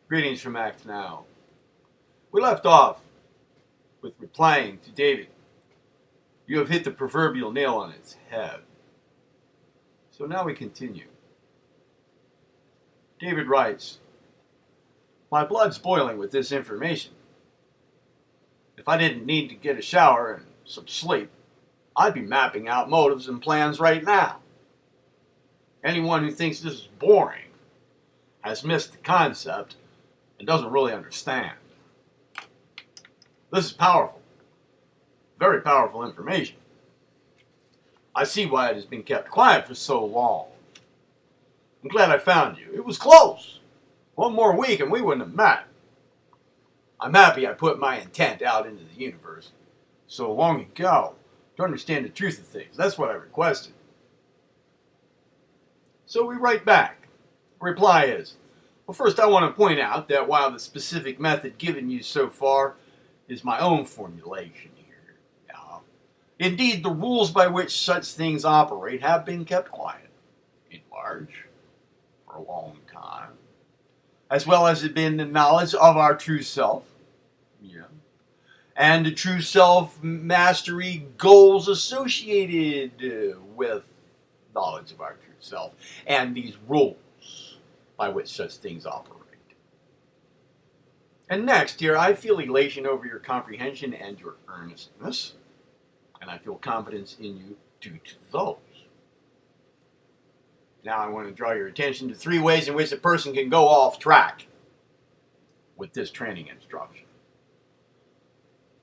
Greetings from Act Now. We left off with replying to David. You have hit the proverbial nail on its head. So now we continue. David writes, my blood's boiling with this information. If I didn't need to get a shower and some sleep, I'd be mapping out motives and plans right now. Anyone who thinks this is boring has missed the concept and doesn't really understand. This is powerful, very powerful information. I see why it has been kept quiet for so long. I'm glad I found you. It was close. One more week and we wouldn't have met. I'm happy I put my intent out into the universe so long ago to understand the truth of things. That's what I requested. So we write back. Reply is, well, first I want to point out that while the specific method given you so far is my own formulation here, indeed the rules by which such things operate have been kept quiet, in large, for a long time, as well as it been the knowledge of our true self, and the true self mastery goals associated with knowledge of our true self, and these rules by which such things operate. And next, here, I feel elation over your comprehension and your earnestness, and I feel confidence in you due to those. Now I want to draw your attention to 3 ways in which a person can go off track with this training instruction.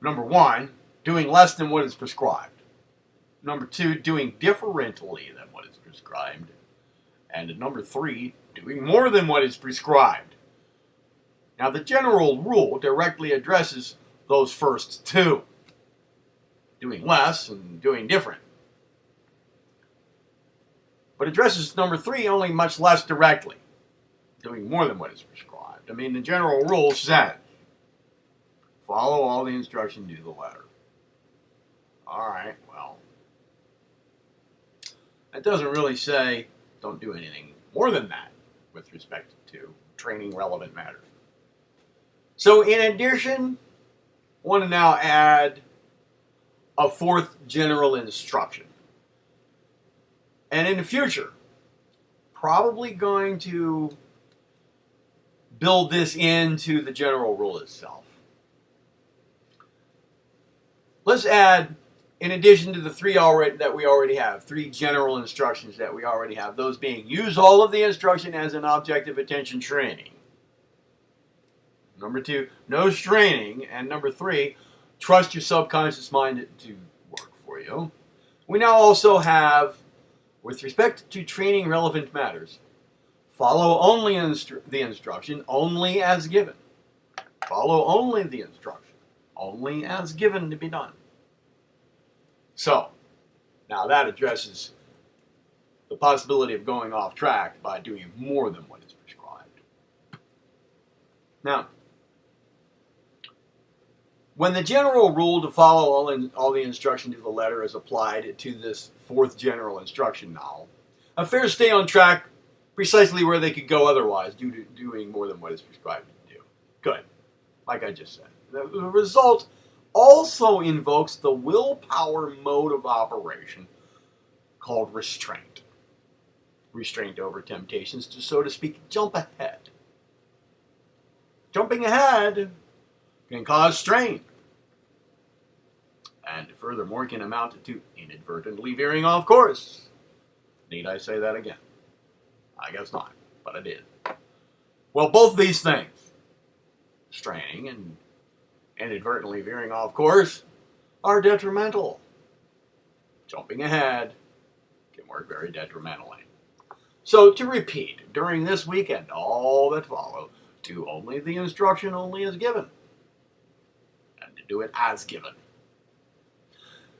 Number 1, doing less than what is prescribed. Number 2, doing differently than what is prescribed. And number 3, doing more than what is prescribed. Now the general rule directly addresses those first 2, doing less and doing different. But addresses number 3 only much less directly, doing more than what is prescribed. I mean, the general rule says, follow all the instruction to the letter. All right, well, that doesn't really say don't do anything more than that with respect to training relevant matters. So in addition, I want to now add a 4th general instruction. And in the future, probably going to build this into the general rule itself. Let's add, in addition to the 3 that we already have, 3 general instructions that we already have, those being use all of the instruction as an object of attention training. Number 2, no straining. And number 3, trust your subconscious mind to work for you. We now also have, with respect to training relevant matters, follow only the instruction, only as given. Follow only the instruction, only as given to be done. So, now that addresses the possibility of going off track by doing more than what is prescribed. Now, when the general rule to follow all the instruction to the letter is applied to this 4th general instruction now, affairs stay on track precisely where they could go otherwise due to doing more than what is prescribed to do. Good. Like I just said. The result also invokes the willpower mode of operation called restraint. Restraint over temptations to, so to speak, jump ahead. Jumping ahead can cause strain. And furthermore can amount to inadvertently veering off course. Need I say that again? I guess not, but I did. Well, both these things, straining and inadvertently veering off course, are detrimental. Jumping ahead can work very detrimentally. So to repeat, during this week and all that follow, do only the instruction only as given. And to do it as given.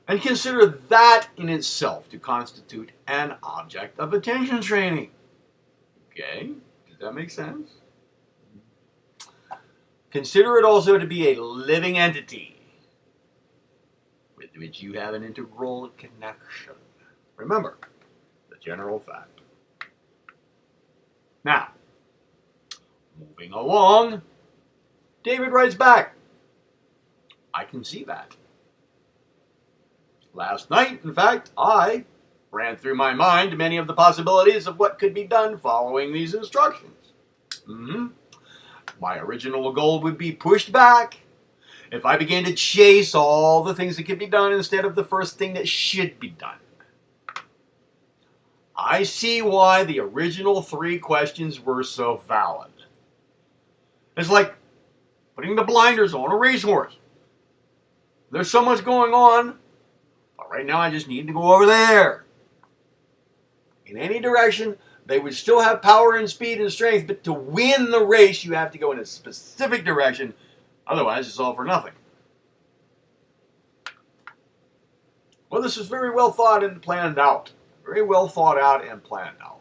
And consider that in itself to constitute an object of attention training. Okay, does that make sense? Consider it also to be a living entity with which you have an integral connection. Remember, the general fact. Now, Moving along, David writes back, I can see that. Last night, in fact, I ran through my mind many of the possibilities of what could be done following these instructions. My original goal would be pushed back if I began to chase all the things that could be done instead of the first thing that should be done. I see why the original 3 questions were so valid. It's like putting the blinders on a racehorse. There's so much going on, but right now I just need to go over there. In any direction, they would still have power and speed and strength, but to win the race, you have to go in a specific direction. Otherwise, it's all for nothing. Well, this is very well thought and planned out. Very well thought out and planned out.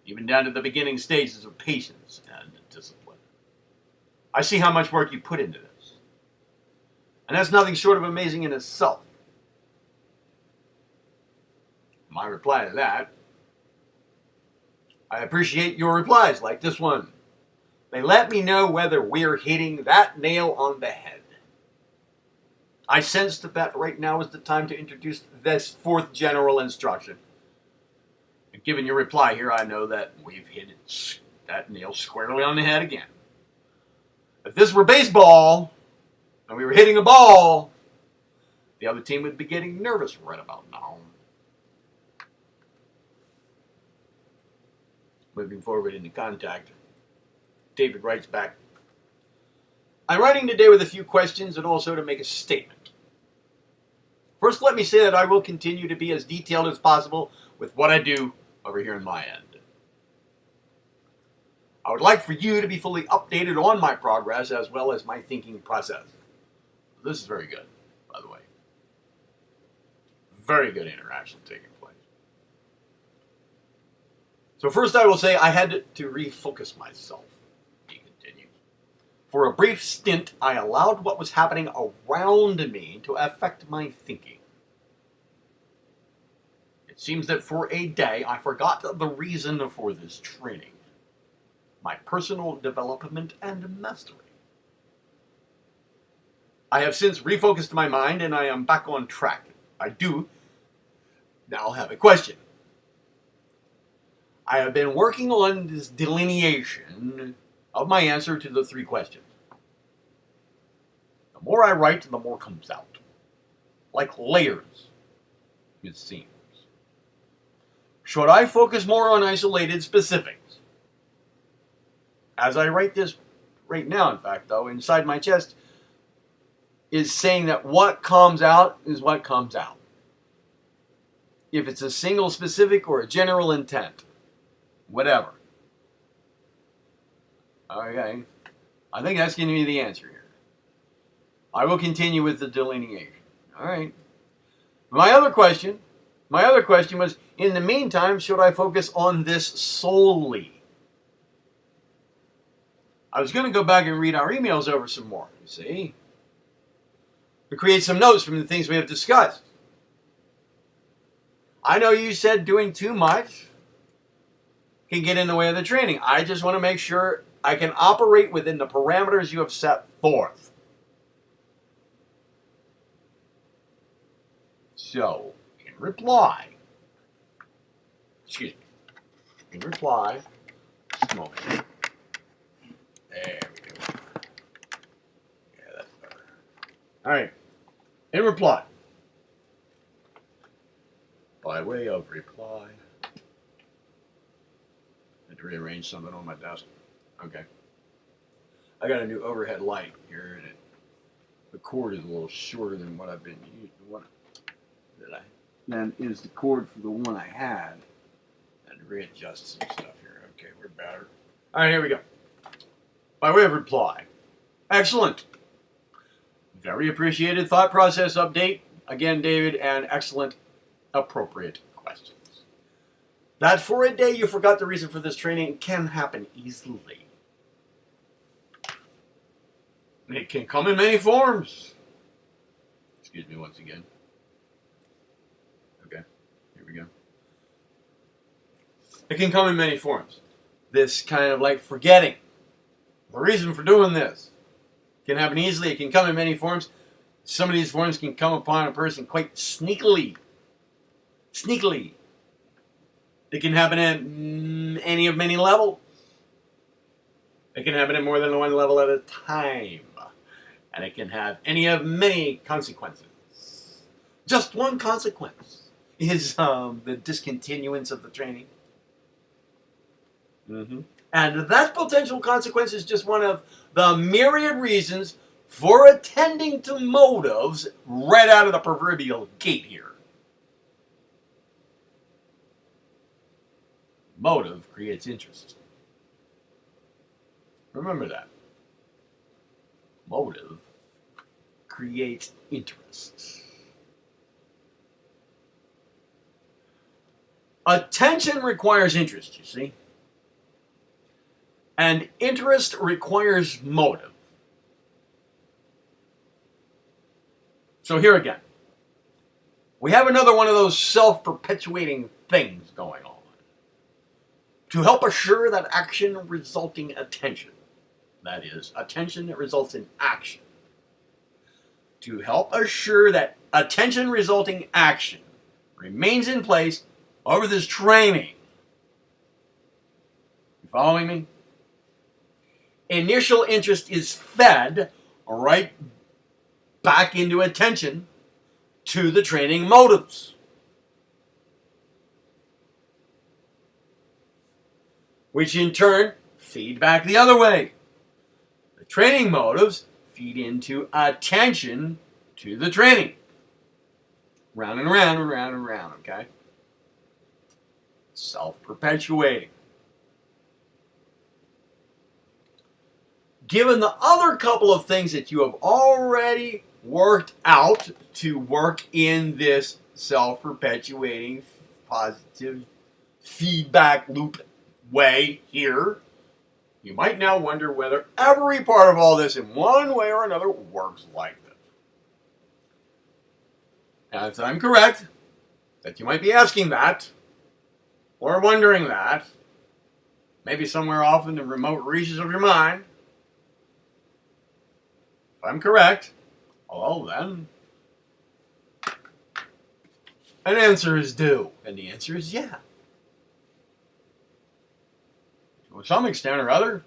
Even down to the beginning stages of patience and discipline. I see how much work you put into this. And that's nothing short of amazing in itself. My reply to that, I appreciate your replies like this one. They let me know whether we're hitting that nail on the head. I sensed that right now is the time to introduce this 4th general instruction. And given your reply here, I know that we've hit that nail squarely on the head again. If this were baseball, and we were hitting a ball, the other team would be getting nervous right about now. Moving forward into contact, David writes back, I'm writing today with a few questions and also to make a statement. First, let me say that I will continue to be as detailed as possible with what I do over here on my end. I would like for you to be fully updated on my progress as well as my thinking process. This is very good, by the way. Very good interaction taking place. So first I will say I had to refocus myself, he continues. For a brief stint, I allowed what was happening around me to affect my thinking. It seems that for a day I forgot the reason for this training. My personal development and mastery. I have since refocused my mind and I am back on track. I do now have a question. I have been working on this delineation of my answer to the 3 questions. The more I write, the more comes out. Like layers, it seems. Should I focus more on isolated specifics? As I write this right now, in fact, though, inside my chest is saying that what comes out is what comes out. If it's a single specific or a general intent, whatever. Okay, I think that's giving me the answer here. I will continue with the delineation. All right. My other question was, in the meantime, should I focus on this solely? I was going to go back and read our emails over some more, you see. To create some notes from the things we have discussed. I know you said doing too much can get in the way of the training. I just want to make sure I can operate within the parameters you have set forth. So, in reply, just a moment. There we go. Yeah, that's better. All right. In reply, by way of reply, I had to rearrange something on my desk. Okay. I got a new overhead light here, and the cord is a little shorter than what I've been using. Then is the cord for the one I had. I had to readjust some stuff here. Okay, we're better. All right, here we go. By way of reply. Excellent. Very appreciated thought process update. Again, David, and excellent, appropriate questions. That for a day you forgot the reason for this training can happen easily. It can come in many forms. Excuse me once again. Okay, here we go. It can come in many forms. this kind of like forgetting the reason for doing this. It can happen easily. It can come in many forms. Some of these forms can come upon a person quite sneakily. Sneakily. It can happen at any of many levels. It can happen at more than one level at a time. And it can have any of many consequences. Just one consequence is the discontinuance of the training. And that potential consequence is just one of the myriad reasons for attending to motives right out of the proverbial gate here. Motive creates interest. Remember that. Motive creates interest. Attention requires interest, you see. And interest requires motive. So here again, we have another one of those self-perpetuating things going on. To help assure that action resulting attention, that is, attention that results in action. To help assure that attention resulting action remains in place over this training. You following me? Initial interest is fed right back into attention to the training motives. Which in turn feed back the other way. The training motives feed into attention to the training. Round and round and round and round, okay? Self-perpetuating. Given the other couple of things that you have already worked out to work in this self-perpetuating positive feedback loop way here, you might now wonder whether every part of all this in one way or another works like this. Now, if I'm correct, that you might be asking that, or wondering that, maybe somewhere off in the remote reaches of your mind, if I'm correct, well then, an answer is due. And the answer is yeah. To some extent or other,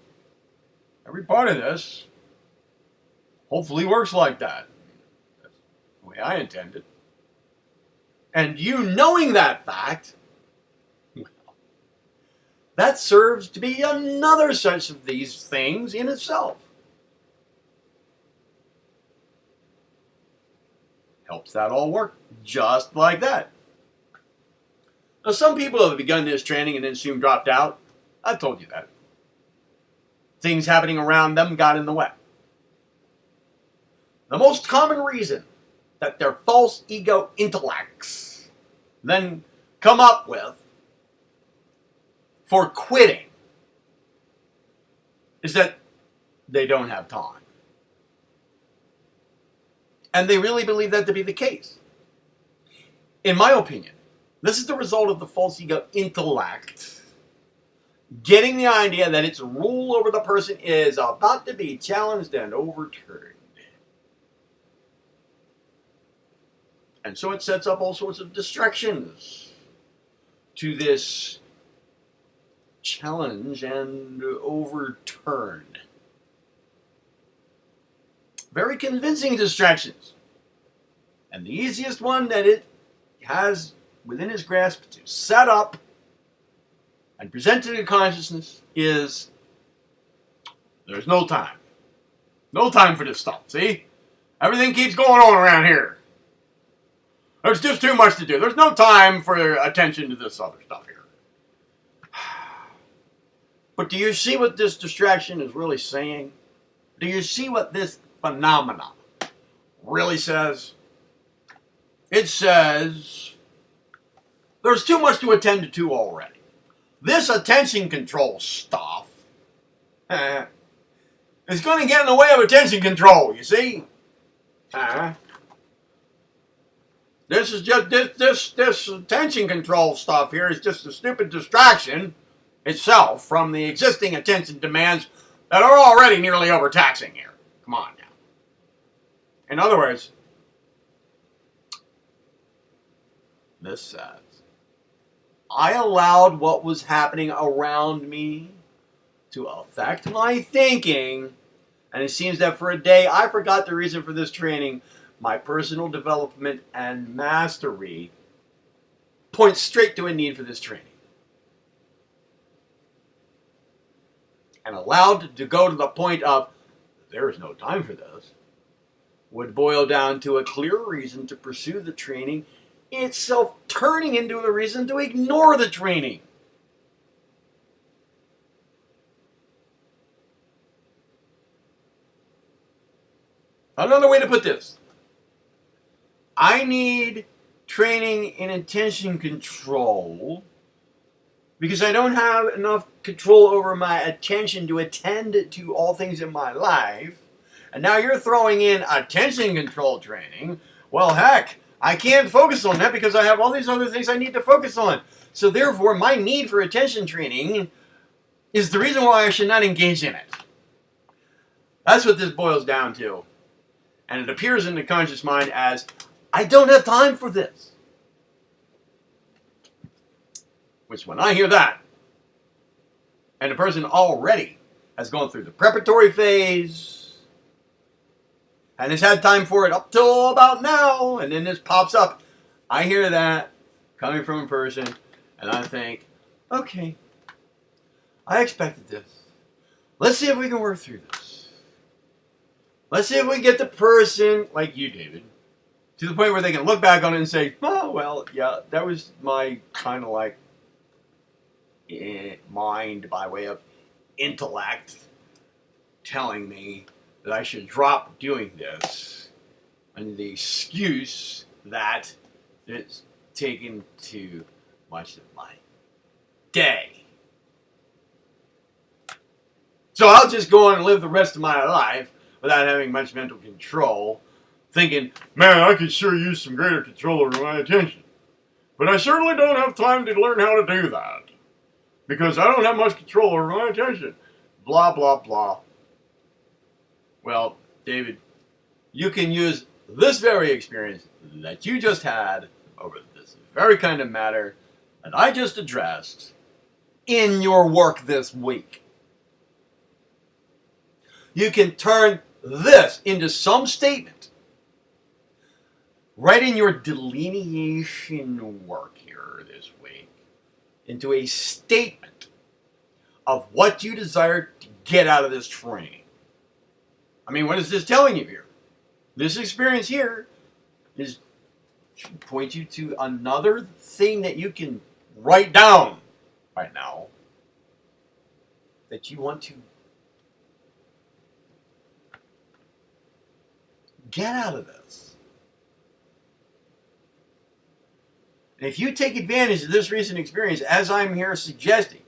every part of this hopefully works like that. That's the way I intended. And you knowing that fact, well, that serves to be another such of these things in itself. Helps that all work just like that. Now, some people have begun this training and then soon dropped out. I've told you that. Things happening around them got in the way. The most common reason that their false ego intellects then come up with for quitting is that they don't have time. And they really believe that to be the case. In my opinion, this is the result of the false ego intellect getting the idea that its rule over the person is about to be challenged and overturned. And so it sets up all sorts of distractions to this challenge and overturn. Very convincing distractions. And the easiest one that it has within its grasp to set up and present to the consciousness is there's no time. No time for this stuff, see? Everything keeps going on around here. There's just too much to do. There's no time for attention to this other stuff here. But do you see what this distraction is really saying? Do you see what this phenomenon really says? It says there's too much to attend to already. This attention control stuff is going to get in the way of attention control, you see? This is just this attention control stuff here is just a stupid distraction itself from the existing attention demands that are already nearly overtaxing here. Come on now. In other words, this says, I allowed what was happening around me to affect my thinking, and it seems that for a day I forgot the reason for this training. My personal development and mastery points straight to a need for this training. And allowed to go to the point of, there is no time for this, would boil down to a clear reason to pursue the training, itself turning into the reason to ignore the training. Another way to put this, I need training in attention control because I don't have enough control over my attention to attend to all things in my life. And now you're throwing in attention control training. Well, heck, I can't focus on that because I have all these other things I need to focus on. So therefore, my need for attention training is the reason why I should not engage in it. That's what this boils down to. And it appears in the conscious mind as, I don't have time for this. Which when I hear that, and the person already has gone through the preparatory phase, and has had time for it up till about now, and then this pops up, I hear that coming from a person, and I think, okay, I expected this. Let's see if we can work through this. Let's see if we get the person, like you, David, to the point where they can look back on it and say, oh, well, yeah, that was my kind of like mind by way of intellect telling me that I should drop doing this under the excuse that it's taken too much of my day. So I'll just go on and live the rest of my life without having much mental control, thinking, man, I could sure use some greater control over my attention. But I certainly don't have time to learn how to do that, because I don't have much control over my attention. Blah, blah, blah. Well, David, you can use this very experience that you just had over this very kind of matter that I just addressed in your work this week. You can turn this into some statement right in your delineation work here this week into a statement of what you desire to get out of this training. I mean, what is this telling you here? This experience here should point you to another thing that you can write down right now that you want to get out of this. And if you take advantage of this recent experience, as I'm here suggesting,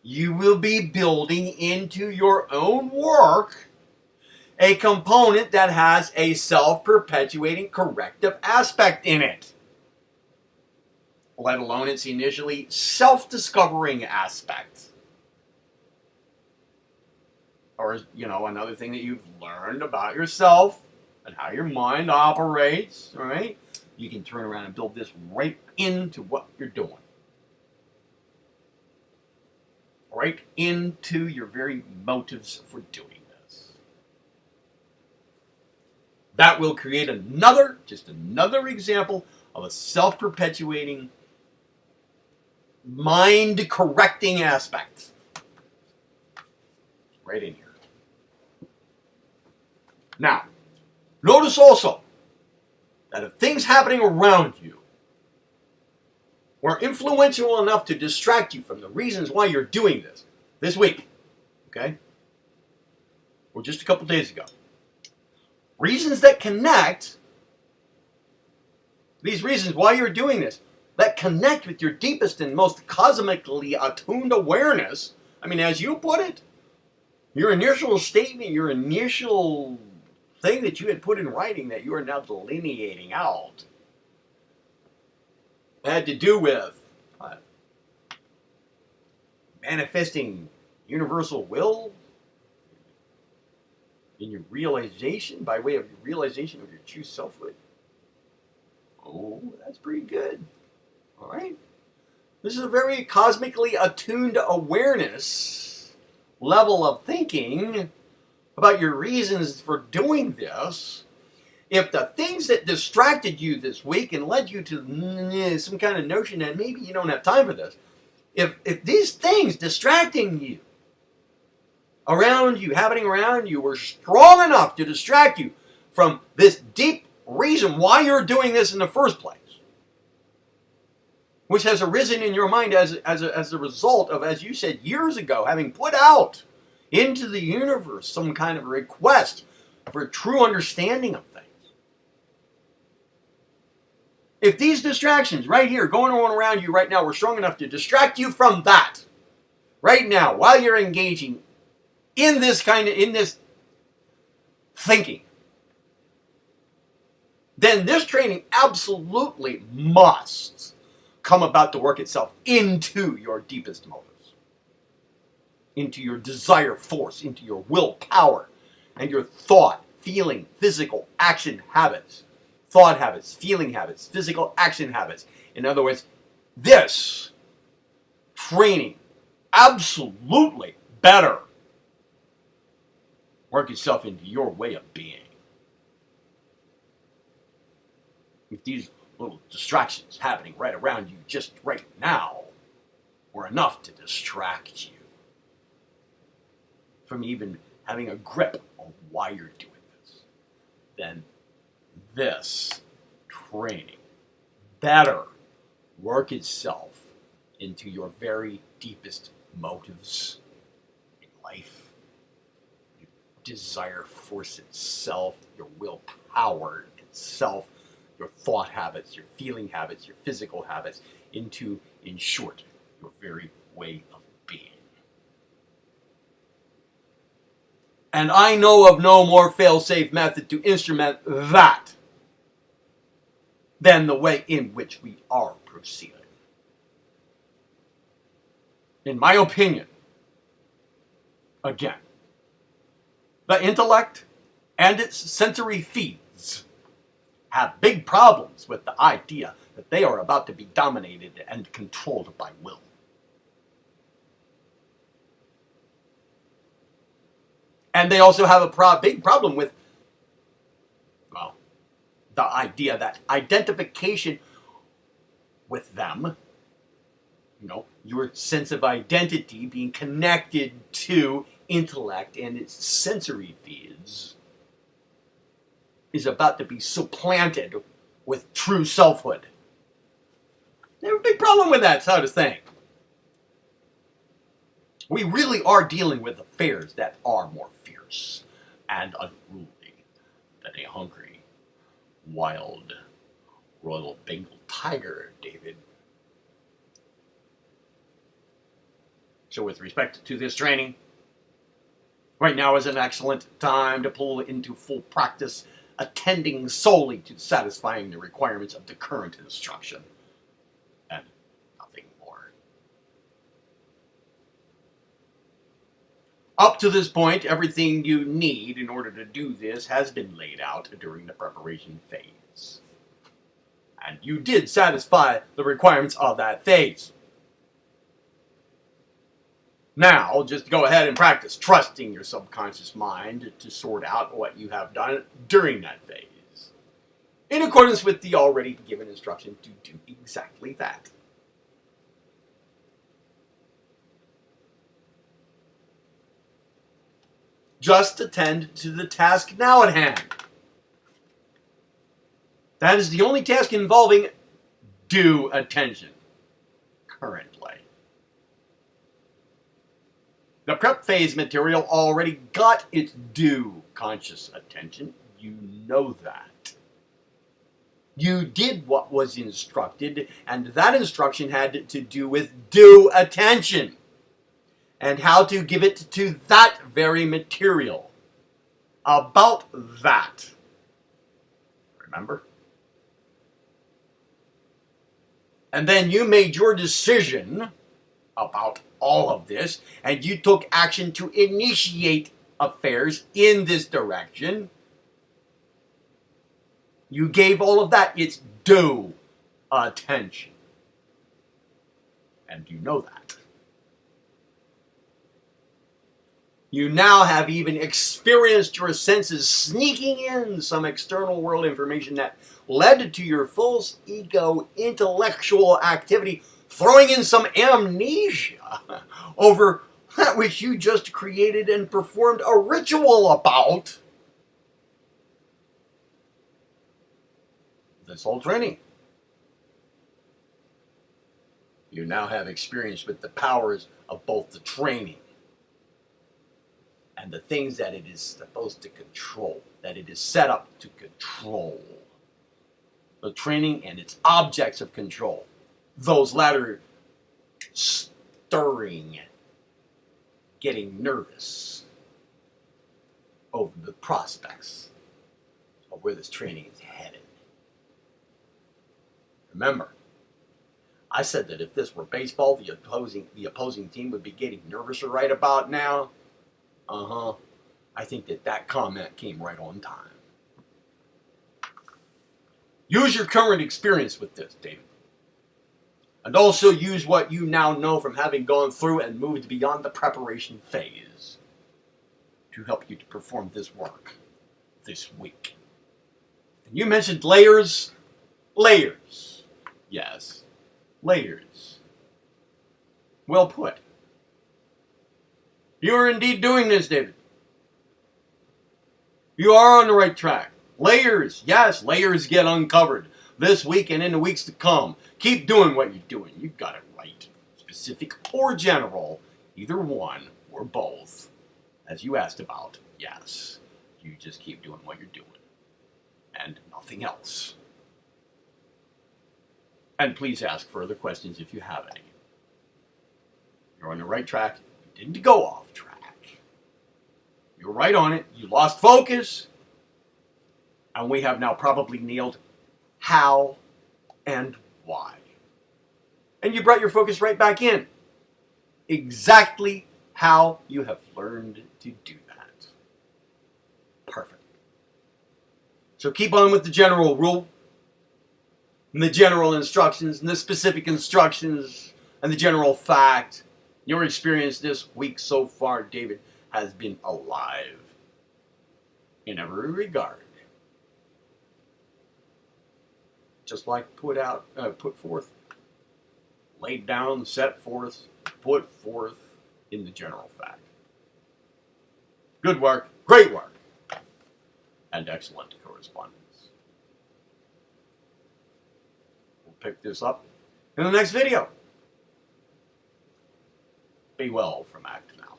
you will be building into your own work a component that has a self-perpetuating corrective aspect in it, let alone its initially self-discovering aspect. Or, another thing that you've learned about yourself and how your mind operates, all right? You can turn around and build this right into what you're doing. Right into your very motives for doing this. That will create another example of a self-perpetuating, mind-correcting aspect. Right in here. Now, notice also that if things happening around you were influential enough to distract you from the reasons why you're doing this week, okay, or just a couple days ago, reasons that connect, these reasons why you're doing this, that connect with your deepest and most cosmically attuned awareness, I mean, as you put it, your initial statement, your initial thing that you had put in writing that you are now delineating out had to do with manifesting universal will in your realization, by way of your realization of your true selfhood. Oh, that's pretty good. All right. This is a very cosmically attuned awareness level of thinking about your reasons for doing this. If the things that distracted you this week and led you to some kind of notion that maybe you don't have time for this, if these things distracting you, around you, happening around you, were strong enough to distract you from this deep reason why you're doing this in the first place, which has arisen in your mind as a result of, as you said years ago, having put out into the universe some kind of request for true understanding of things. If these distractions right here going on around you right now were strong enough to distract you from that right now while you're engaging in this thinking, then this training absolutely must come about to work itself into your deepest motives, into your desire force, into your willpower, and your thought, feeling, physical action habits. Thought habits, feeling habits, physical action habits. In other words, this training absolutely better work itself into your way of being. If these little distractions happening right around you just right now were enough to distract you from even having a grip on why you're doing this, then this training better work itself into your very deepest motives in life, your desire force itself, your willpower itself, your thought habits, your feeling habits, your physical habits, into, in short, your very way of being. And I know of no more fail-safe method to instrument that than the way in which we are proceeding. In my opinion, again, the intellect and its sensory feeds have big problems with the idea that they are about to be dominated and controlled by will. And they also have a big problem with, well, the idea that identification with them, your sense of identity being connected to intellect and its sensory feeds, is about to be supplanted with true selfhood. They have a big problem with that sort of thing. We really are dealing with affairs that are more fierce and unruly than a hungry, wild, Royal Bengal tiger, David. So with respect to this training, right now is an excellent time to pull into full practice, attending solely to satisfying the requirements of the current instruction, and nothing more. Up to this point, everything you need in order to do this has been laid out during the preparation phase. And you did satisfy the requirements of that phase. Now, just go ahead and practice trusting your subconscious mind to sort out what you have done during that phase, in accordance with the already given instruction to do exactly that. Just attend to the task now at hand. That is the only task involving due attention currently. The prep phase material already got its due conscious attention. You know that. You did what was instructed, and that instruction had to do with due attention and how to give it to that very material. About that. Remember? And then you made your decision about all of this, and you took action to initiate affairs in this direction. You gave all of that its due attention. And you know that. You now have even experienced your senses sneaking in some external world information that led to your false ego intellectual activity, throwing in some amnesia over that which you just created and performed a ritual about. This whole training. You now have experience with the powers of both the training and the things that it is supposed to control, that it is set up to control. The training and its objects of control. Those latter stirring, getting nervous over the prospects of where this training is headed. Remember, I said that if this were baseball, the opposing team would be getting nervouser right about now. I think that comment came right on time. Use your current experience with this, David. And also use what you now know from having gone through and moved beyond the preparation phase to help you to perform this work this week. And you mentioned layers. Layers. Yes. Layers. Well put. You are indeed doing this, David. You are on the right track. Layers, yes, layers get uncovered this week and in the weeks to come. Keep doing what you're doing. You got it right. Specific or general, either one or both. As you asked about, yes. You just keep doing what you're doing. And nothing else. And please ask further questions if you have any. You're on the right track. You didn't go off track. You're right on it. You lost focus. And we have now probably nailed how and why. And you brought your focus right back in. Exactly how you have learned to do that. Perfect. So keep on with the general rule, and the general instructions, and the specific instructions, and the general fact. Your experience this week so far, David, has been alive in every regard. Just like put forth, laid down, set forth, put forth in the general fact. Good work, great work, and excellent correspondence. We'll pick this up in the next video. Be well from Act Now.